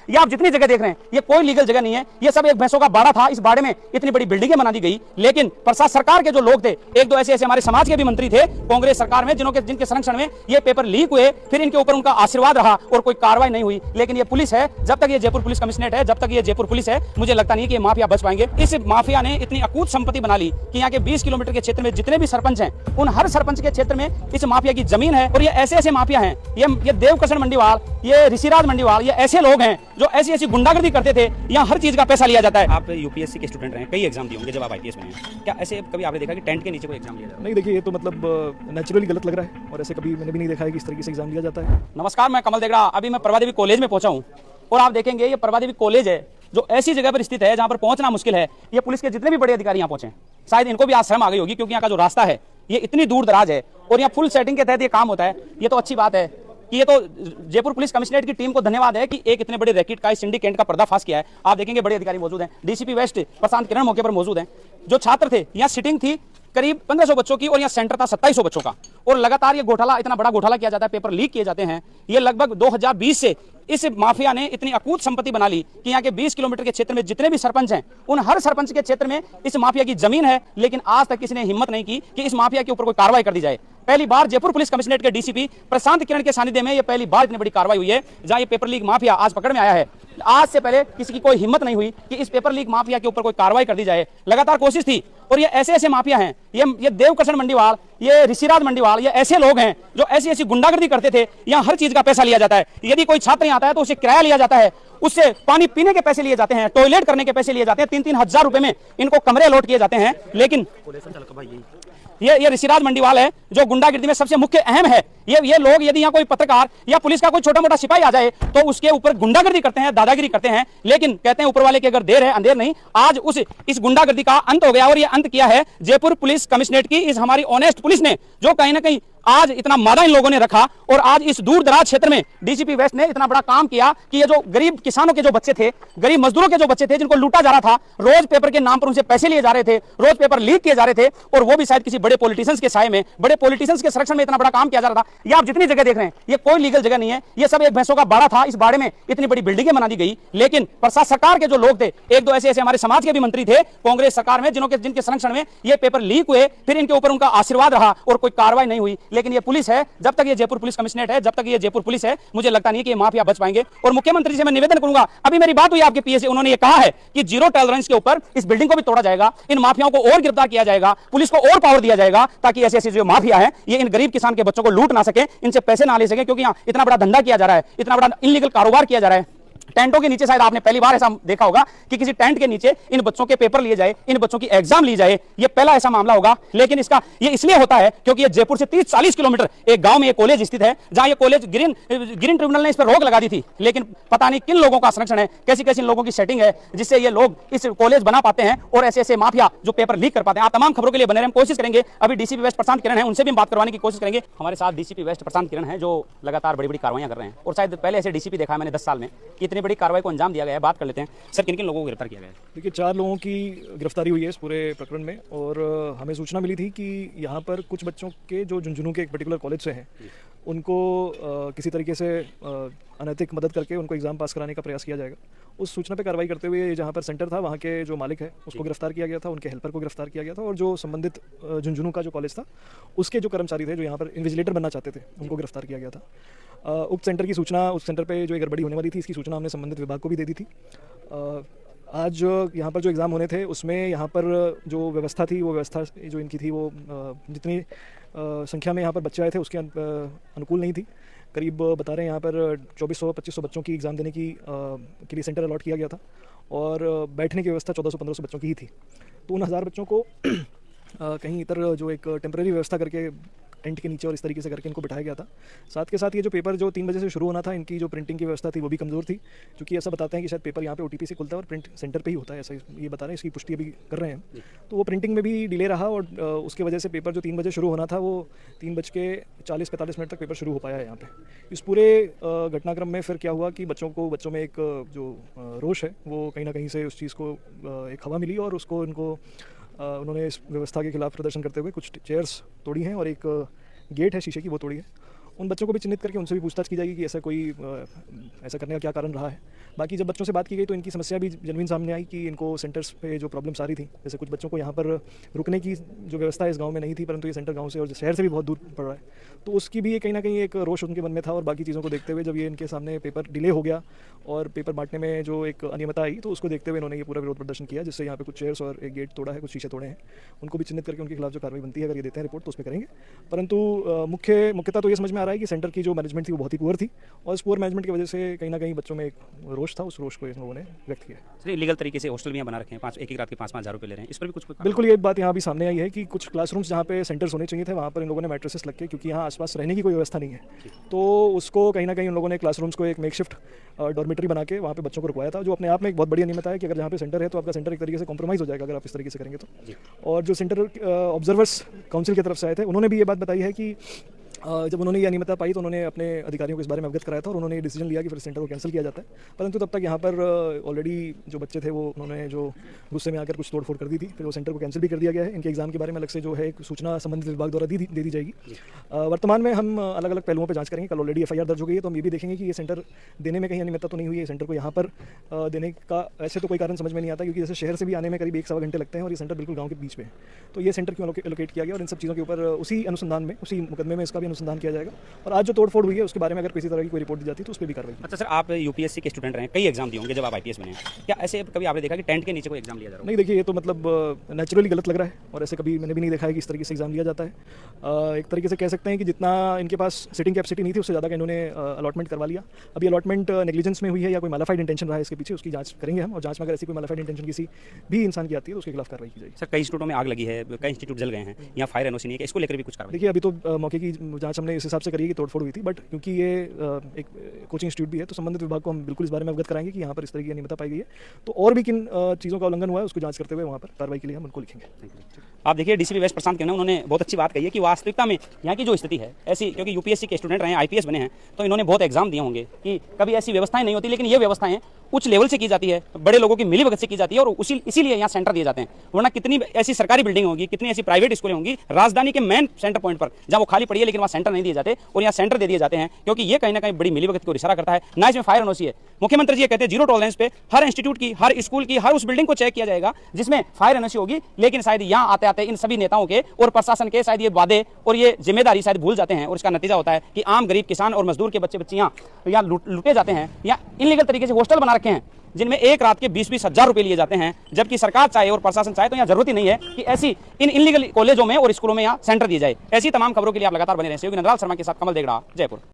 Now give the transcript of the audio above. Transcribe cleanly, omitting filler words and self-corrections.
ये आप जितनी जगह देख रहे हैं ये कोई लीगल जगह नहीं है, ये सब एक भैंसों का बाड़ा था। इस बाड़े में इतनी बड़ी बिल्डिंगें बना दी गई, लेकिन प्रशासन सरकार के जो लोग थे, एक दो ऐसे हमारे समाज के भी मंत्री थे कांग्रेस सरकार में, जिनके संरक्षण में ये पेपर लीक हुए, फिर इनके ऊपर उनका आशीर्वाद रहा और कोई कार्रवाई नहीं हुई। लेकिन ये पुलिस है, जब तक ये जयपुर पुलिस कमिश्नरेट है, जब तक ये जयपुर पुलिस है, मुझे लगता नहीं कि ये माफिया बच पाएंगे। इस माफिया ने इतनी अकूत संपत्ति बना ली कि यहाँ के 20 किलोमीटर के क्षेत्र में जितने भी सरपंच हैं, उन हर सरपंच के क्षेत्र में इस माफिया की जमीन है। और ये ऐसे ऐसे माफिया हैं, ये देवकरण मंडीवाल, ये ऋषिराज मंडीवाल, ये ऐसे लोग हैं जो ऐसी ऐसी गुंडागर्दी करते थे। यहाँ हर चीज का पैसा लिया जाता है। आप यूपीएससी के स्टूडेंट रहे, कई एग्जाम दिए होंगे जब आप आईपीएस में हैं, क्या ऐसे कभी आपने देखा कि टेंट के नीचे कोई एग्जाम लिया जाता है? नहीं, देखिए ये तो मतलब नेचुरली गलत लग रहा है और ऐसे कभी मैंने भी नहीं देखा है कि इस तरीके से एग्जाम लिया जाता है। नमस्कार, मैं कमल देगड़ा। अभी मैं प्रभादेवी कॉलेज में पहुंचा हूं और आप देखेंगे ये प्रभादेवी कॉलेज है जो ऐसी जगह पर स्थित है जहां पर पहुंचना मुश्किल है। ये पुलिस के जितने भी बड़े अधिकारी यहाँ पहुंचे, शायद इनको भी आज शर्म आ गई होगी, क्योंकि यहाँ का जो रास्ता है ये इतनी दूर दराज है और यहाँ फुल सेटिंग के तहत ये काम होता है। ये तो अच्छी बात है कि ये तो जयपुर पुलिस कमिश्नरेट की टीम को धन्यवाद है कि एक इतने बड़े रैकेट का सिंडिकेट का पर्दाफाश किया है। आप देखेंगे बड़े अधिकारी मौजूद हैं, डीसीपी वेस्ट प्रशांत किरण मौके पर मौजूद हैं। जो छात्र थे, यहाँ सिटिंग थी करीब 1500 बच्चों की और यहाँ सेंटर था 2700 बच्चों का, और लगातार ये घोटाला, इतना बड़ा घोटाला किया जाता है, पेपर लीक किए जाते हैं। ये लगभग 2020 से इस माफिया ने इतनी अकूत संपत्ति बना ली कि यहाँ के 20 किलोमीटर के क्षेत्र में जितने भी सरपंच हैं, उन हर सरपंच के क्षेत्र में इस माफिया की जमीन है। लेकिन आज तक किसी ने हिम्मत नहीं की कि इस माफिया के ऊपर कोई कार्रवाई कर दी जाए। पहली बार जयपुर पुलिस कमिश्नरेट के डीसीपी प्रशांत किरण के सानिध्य में ये पहली बार इतनी बड़ी कार्रवाई हुई है जहां ये पेपर लीक माफिया आज पकड़ में आया है। आज से पहले किसी की कोई हिम्मत नहीं हुई कि इस पेपर लीक माफिया के ऊपर कोई कार्रवाई कर दी जाए। लगातार कोशिश थी और ये ऐसे ऐसे माफिया हैं, ये देवकरण मंडीवाल, ये ऋषिराज मंडीवाल, ये ऐसे लोग हैं जो ऐसी ऐसी गुंडागर्दी करते थे। यहाँ हर चीज का पैसा लिया जाता है। यदि कोई छात्र यहाँ आता है तो उसे किराया लिया जाता है, उससे पानी पीने के पैसे लिए जाते हैं, टॉयलेट करने के पैसे लिए जाते हैं। 3-3 हजार रुपए में इनको कमरे अलॉट किए जाते हैं। लेकिन ये ऋषिराज मंडीवाल है जो गुंडागिर्दी में सबसे मुख्य अहम है। ये लोग, यदि यहाँ कोई पत्रकार या पुलिस का कोई छोटा मोटा सिपाही आ जाए तो उसके ऊपर गुंडागर्दी करते हैं, दादागिरी करते हैं। लेकिन कहते हैं ऊपर वाले की अगर देर है अंधेर नहीं, आज इस गुंडागर्दी का अंत हो गया। और ये अंत किया है जयपुर पुलिस कमिश्नरेट की इस हमारी ऑनेस्ट पुलिस ने, जो कहीं ना कहीं आज इतना मादा इन लोगों ने रखा। और आज इस दूर दराज क्षेत्र में डीसीपी वेस्ट ने इतना बड़ा काम किया कि ये जो गरीब किसानों के जो बच्चे थे, गरीब मजदूरों के जो बच्चे थे, जिनको लूटा जा रहा था, रोज पेपर के नाम पर उनसे पैसे लिए जा रहे थे, रोज पेपर लीक किए जा रहे थे, और वो भी शायद किसी बड़े पॉलिटिशियंस के साए में, बड़े पॉलिटिशियंस के संरक्षण में इतना बड़ा काम किया जा रहा था। ये आप जितनी जगह देख रहे हैं ये कोई लीगल जगह नहीं है, ये सब एक भैंसों का बाड़ा था। इस बाड़े में इतनी बड़ी बिल्डिंगें बना दी गई, लेकिन प्रशासन सरकार के जो लोग थे, एक दो ऐसे हमारे समाज के भी मंत्री थे कांग्रेस सरकार में, जिनके संरक्षण में ये पेपर लीक हुए, फिर इनके ऊपर उनका आशीर्वाद रहा और कोई कार्रवाई नहीं हुई। लेकिन ये पुलिस है, जब तक ये जयपुर पुलिस कमिश्नरेट है, जब तक ये जयपुर पुलिस है, मुझे लगता नहीं कि ये माफिया बच पाएंगे। और मुख्यमंत्री से मैं निवेदन करूंगा, अभी मेरी बात हुई आपके पीए से, उन्होंने ये कहा है कि जीरो टॉलरेंस के ऊपर इस बिल्डिंग को भी तोड़ा जाएगा, इन माफियाओं को और गिरफ्तार किया जाएगा, पुलिस को और पावर दिया जाएगा, ताकि ऐसे ऐसे जो माफिया है ये इन गरीब किसान के बच्चों को लूट ना सके, इनसे पैसे ना ले सके। क्योंकि यहाँ इतना बड़ा धंधा किया जा रहा है, इतना बड़ा इनलीगल कारोबार किया जा रहा है। टेंटों के नीचे शायद आपने पहली बार ऐसा देखा होगा कि किसी टेंट के नीचे इन बच्चों के पेपर लिए जाए, इन बच्चों की एग्जाम ली जाए। ये पहला ऐसा मामला होगा। लेकिन ये इसलिए होता है क्योंकि ये जयपुर से 30-40 किलोमीटर एक गांव में ये कॉलेज स्थित है, जहां ये कॉलेज ग्रीन ट्रिब्यूनल ने इस पर रोक लगा दी थी। लेकिन पता नहीं किन लोगों का संरक्षण है, कैसी कैसी लोगों की सेटिंग है, जिससे ये लोग इस कॉलेज बना पाते हैं और ऐसे ऐसे माफिया जो पेपर लीक कर पाते हैं। आप तमाम खबरों के लिए बने रहें, कोशिश करेंगे। अभी डीसीपी वेस्ट प्रशांत किरण है, उनसे भी बात करवाने की कोशिश करेंगे। हमारे साथ डीसीपी वेस्ट प्रशांत किरण है, जो लगातार बड़ी बड़ी कार्रवाइयां कर रहे हैं, और शायद पहले ऐसे डीसीपी देखा है मैंने 10 साल में कि इतनी बड़ी कार्रवाई को अंजाम दिया गया है। बात कर लेते हैं सर, किन किन लोगों को गिरफ्तार किया गया है? देखिए 4 लोगों की गिरफ्तारी हुई है इस पूरे प्रकरण में, और हमें सूचना मिली थी कि यहाँ पर कुछ बच्चों के जो झुंझुनू के एक पर्टिकुलर कॉलेज से हैं, उनको किसी तरीके से अनैतिक मदद करके उनको एग्ज़ाम पास कराने का प्रयास किया जाएगा। उस सूचना पर कार्रवाई करते हुए जहाँ पर सेंटर था वहाँ के जो मालिक है उसको गिरफ्तार किया गया था, उनके हेल्पर को गिरफ्तार किया गया था, और जो संबंधित झुंझुनू का जो कॉलेज था उसके जो कर्मचारी थे जो यहाँ पर इन्विजिलेटर बनना चाहते थे, उनको गिरफ्तार किया गया था। उक्त सेंटर की सूचना, उस सेंटर पे जो एक गड़बड़ी होने वाली थी, इसकी सूचना हमने संबंधित विभाग को भी दे दी थी। आज यहाँ पर जो एग्ज़ाम होने थे उसमें यहाँ पर जो व्यवस्था थी, वो व्यवस्था जो इनकी थी वो जितनी संख्या में यहाँ पर बच्चे आए थे उसके अनुकूल नहीं थी। करीब बता रहे हैं यहाँ पर 2400-2500 बच्चों की एग्ज़ाम देने के लिए सेंटर अलॉट किया गया था, और बैठने की व्यवस्था 1400-1500 बच्चों की ही थी। तो उन 1000 बच्चों को कहीं इतर जो एक टेम्परेरी व्यवस्था करके टेंट के नीचे और इस तरीके से करके इनको बिठाया गया था। साथ के साथ ये जो पेपर जो 3 बजे से शुरू होना था, इनकी जो प्रिंटिंग की व्यवस्था थी वो भी कमज़ोर थी, क्योंकि ऐसा बताते हैं कि शायद पेपर यहाँ पे OTP से खुलता है और प्रिंट सेंटर पे ही होता है, ऐसा ये बता रहे हैं, इसकी पुष्टि अभी कर रहे हैं। तो वो प्रिंटिंग में भी डिले रहा, और उसके वजह से पेपर जो 3 बजे शुरू होना था वो 3:40-45 तक पेपर शुरू हो पाया है यहाँ पे। इस पूरे घटनाक्रम में फिर क्या हुआ कि बच्चों में एक जो रोष है वो कहीं ना कहीं से उस चीज़ को एक हवा मिली, और उसको उन्होंने इस व्यवस्था के खिलाफ प्रदर्शन करते हुए कुछ चेयर्स तोड़ी हैं और एक गेट है शीशे की वो तोड़ी है, उन बच्चों को भी चिन्हित करके उनसे भी पूछताछ की जाएगी कि ऐसा कोई ऐसा करने का क्या कारण रहा है। बाकी जब बच्चों से बात की गई तो इनकी समस्या भी जेन्युइन सामने आई कि इनको सेंटर्स पे जो प्रॉब्लम्स आ रही थी, जैसे कुछ बच्चों को यहाँ पर रुकने की जो व्यवस्था है इस गांव में नहीं थी, परंतु ये सेंटर गांव से और शहर से भी बहुत दूर पड़ रहा है, तो उसकी भी कहीं ना कहीं एक रोष उनके मन में था। और बाकी चीज़ों को देखते हुए जब ये इनके सामने पेपर डिले हो गया और पेपर बांटने में जो एक अनियमितता आई, तो उसको देखते हुए इन्होंने ये पूरा विरोध प्रदर्शन किया, जिससे यहाँ पे कुछ चेयर्स और एक गेट तोड़ा है, कुछ शीशे तोड़े हैं। उनको भी चिन्हित करके उनके खिलाफ जो कार्रवाई बनती है, अगर ये देते हैं रिपोर्ट तो उस पर करेंगे। परंतु मुख्यतः तो ये समझ में आ रहा है कि सेंटर की जो मैनेजमेंट थी वो बहुत ही पुअर थी, और इस पुअर मैनेजमेंट की वजह से कहीं ना कहीं बच्चों में एक रोष था, उस रोष को इन लोगों ने व्यक्त किया। सर इलीगल तरीके से हॉस्टल भी बना रखे हैं, एक रात के 5-5 हज़ार रुपये ले रहे हैं, इस पर भी कुछ बिल्कुल ये बात यहाँ भी सामने आई है कि कुछ क्लासरूम्स जहाँ पे सेंटर्स होने चाहिए थे वहाँ पर इन लोगों ने मैट्रेसेस लग के, क्योंकि यहाँ आसपास रहने की कोई व्यवस्था नहीं है, तो उसको कहीं ना कहीं उन लोगों ने क्लासरूम्स को एक मेकशिफ्ट डॉर्मेटरी बना के वहाँ पे बच्चों को रुकवाया था, जो अपने आप में एक बहुत बड़ी अनियमितता है कि अगर जहाँ पे सेंटर है तो आपका सेंटर एक तरीके से कॉम्प्रोमाइज़ हो जाएगा अगर आप इस तरीके से करेंगे तो। और जो सेंटर ऑब्जर्वर्स काउंसिल की तरफ से आए थे उन्होंने भी ये बात बताई है कि जब उन्होंने ये अनियमितता पाई तो उन्होंने अपने अधिकारियों को इस बारे में अवगत कराया था और उन्होंने ये डिसीजन लिया कि फिर सेंटर को कैंसिल किया जाता है। परंतु तब तक यहाँ पर ऑलरेडी जो बच्चे थे वो उन्होंने जो गुस्से में आकर कुछ तोड़फोड़ कर दी थी, फिर वो सेंटर को कैंसिल भी कर दिया गया है। इनके एग्जाम के बारे में अलग से जो है सूचना संबंधित विभाग द्वारा दे दी जाएगी। वर्तमान में हम अलग अलग पहलुओं पर जाँच करेंगे। कल ऑलरेडी FIR दर्ज हो गई है, तो हम ये भी देखेंगे कि ये सेंटर देने में कहीं अनियमितता तो नहीं हुई है। सेंटर को यहाँ पर देने का ऐसे तो कोई कारण समझ में नहीं आता, क्योंकि जैसे शहर से भी आने में करीब 1-1.25 घंटे लगते हैं और ये सेंटर बिल्कुल गाँव के बीच में है, तो ये सेंटर क्यों एलोकेट किया गया और इन सब चीज़ों के ऊपर उसी अनुसंधान में, उसी मुकदमे में इसका भी अनुसंधान किया जाएगा। और आज जो तोड़फोड़ हुई है उसके बारे में अगर किसी तरह की कोई रिपोर्ट दी जाती है तो उस पर भी कार्रवाई। अच्छा सर, आप UPSC के स्टूडेंट रहे, कई एग्जाम दिए होंगे जब आप IPS बने हैं, क्या ऐसे कभी आपने देखा कि टेंट के नीचे कोई एग्जाम लिया जा रहा है? नहीं, देखिए ये तो मतलब नेचुरली गलत लग रहा है और ऐसे कभी मैंने भी नहीं देखा है कि इस तरीके से एग्जाम लिया जाता है। एक तरीके से कह सकते हैं कि जितना इनके पास सिटिंग कैपेसिटी नहीं थी उससे ज़्यादा का इन्होंने अलॉटमेंट करवा लिया। अभी अलॉटमेंट नेग्लिजेंस में हुई है या कोई मैलिफाइड इंटेंशन रहा है इसके पीछे, उसकी जांच करेंगे हम, और जांच में अगर ऐसी कोई मैलिफाइड इंटेंशन किसी भी इंसान की आती है तो उसके खिलाफ कार्रवाई की जाएगी। सर कई इंस्टीट्यूटों में आग लगी है, कई इंस्टीट्यूट जल गए हैं, यहाँ फायर NOC नहीं है, इसको लेकर भी कुछ कार्रवाई? देखिए अभी तो मौके की जांच हमने इस हिसाब से करी है कि तोड़फोड़ हुई थी, बट क्योंकि ये एक कोचिंग इंस्टीट्यूट भी है तो संबंधित विभाग को हम बिल्कुल इस बारे में अवगत कराएंगे कि यहाँ पर इस तरह की अनियमितता पाई गई है, तो और भी किन चीज़ों का उल्लंघन हुआ है उसको जांच करते हुए वहाँ पर कार्रवाई के लिए हम उनको लिखेंगे। आप देखिए DCP वेस्ट प्रशांत कहना, उन्होंने बहुत अच्छी बात कही है कि वास्तविकता में यहाँ की जो स्थिति है ऐसी, क्योंकि UPSC के स्टूडेंट रहे हैं, IPS बने हैं, तो इन्होंने बहुत एग्जाम दिए होंगे कि कभी ऐसी व्यवस्थाएं नहीं होती, लेकिन ये व्यवस्थाएं उच्च लेवल से की जाती है, बड़े लोगों की मिलीभगत से की जाती है और इसीलिए यहाँ सेंटर दिए जाते हैं। वरना कितनी ऐसी सरकारी बिल्डिंग होगी, कितनी ऐसी प्राइवेट स्कूलें होंगी राजधानी के मेन सेंटर पॉइंट पर जहाँ वो खाली पड़ी है, लेकिन वहाँ सेंटर नहीं दिए जाते, और यहाँ सेंटर दे दिए जाते हैं क्योंकि ये कहीं ना कहीं बड़ी मिलीभगत को इशारा करता है, ना इसमें फायर NOC है। मुख्यमंत्री जी कहते हैं 0 टॉलरेंस पे हर इंस्टीट्यूट की, हर स्कूल की, हर उस बिल्डिंग को चेक किया जाएगा जिसमें फायर NOC होगी, लेकिन शायद यहाँ आते आते इन सभी नेताओं के और प्रशासन के शायद ये वादे और ये जिम्मेदारी शायद भूल जाते हैं, और इसका नतीजा होता है कि आम गरीब किसान और मजदूर के बच्चियाँ यहाँ लुटे जाते हैं। या इनलीगल तरीके से हॉस्टल बना रखे हैं जिनमें एक रात के 20-20 हज़ार रुपए लिए जाते हैं, जबकि सरकार चाहे और प्रशासन चाहे तो यहाँ जरूरत ही नहीं है कि ऐसी इन इनलीगल कॉलेजों में और स्कूलों में यहाँ सेंटर दिए जाए। ऐसी तमाम खबरों के लिए आप लगातार बने रहें। सहयोगी नंदलाल शर्मा के साथ कमल देगड़ा, जयपुर।